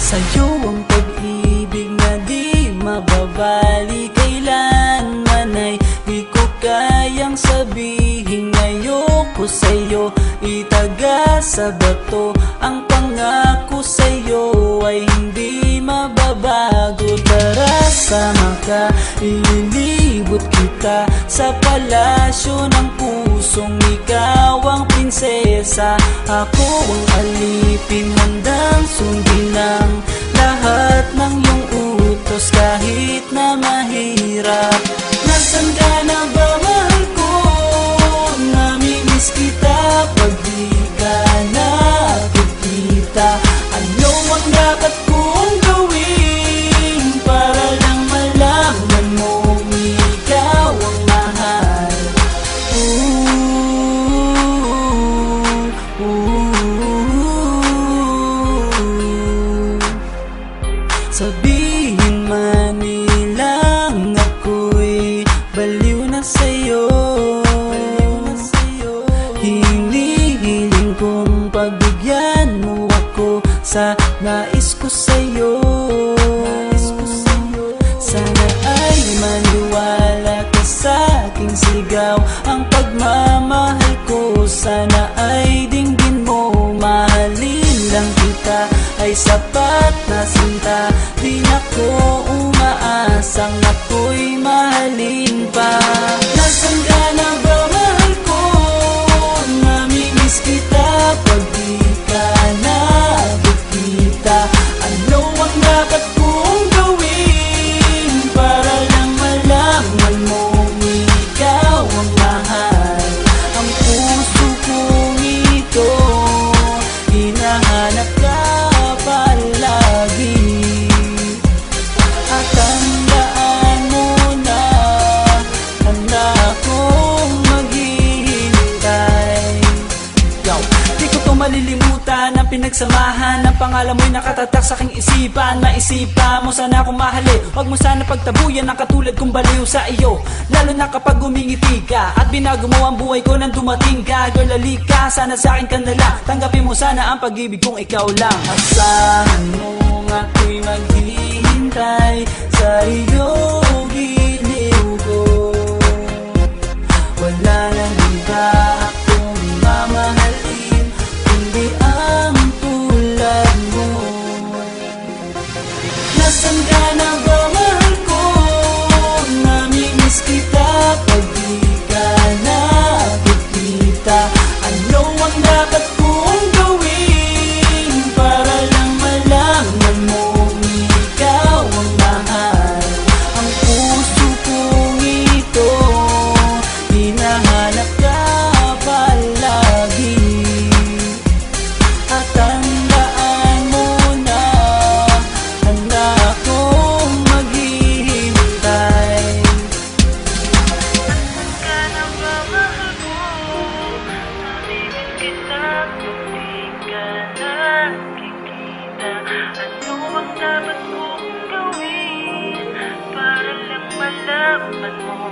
Sa'yo ang pag-ibig na di mababali, kailanman ay di ko kayang sabihin. Ayoko sa'yo itaga sa bato, ang pangako sa'yo ay hindi mababago. Tara, sama ka, ililibot kita sa palasyo ng pusong ikaw ang prinsesa. Ako ang alipin, handang sundin ng lahat ng iyong utos kahit na mahirap. Nasaan ka na ba, mahal ko? Namimiss kita pag di ka nakikita. Ano ang dapat kong gawin para lang malaman mong ikaw ang mahal? Sabihin man nilang ako'y baliw na sa'yo, hinihiling kong pagbigyan mo ako sa nais ko sa'yo. Sana ay maniwala ka sa aking sigaw, ang pagmamahal ko sana ay dinggin mo. Mahalin lang kita ay sapat na sinta, di na ko umaasang ako'y mahalin pa. Nasaan ka na ba, mahal ko? Namimiss kita pag di ka nakikita. Ano ang dapat kong gawin para lang malaman mong ikaw ang mahal? Ang puso kong ito hinahanap ka palagi, at tandaan mo na handa akong maghihintay. Di ko to malilimutan ang pinagsamahan, ang pangalan mo'y nakatatak sa aking isipan. Maisipan mo sana akong mahalin, wag mo sana pagtabuyan ang katulad kong baliw sa iyo. Lalo na kapag umingiti ka at binago mo ang buhay ko nang dumating ka. Girl, halika, sana sa akin ka na lang, tanggapin mo sana ang pag-ibig kong ikaw lang. Asahan mo ako'y maghihintay sa iyo, giliw ko. Wala nang iba akong mamahalin kundi ang tulad mo. Nasaan ka na ba, mahal ko? Namimiss kita pag di ka nakikita. Ano ang dapat kong gawin para lang malaman mong ikaw ang mahal? Ang puso kong ito hinahanap ka palagi, at tandaan mo na handa akong maghihintay. Ka na ba, mahal ko? Namimiss kita kung di ka nakikita. Ano ang dapat kong gawin para lang malaman mo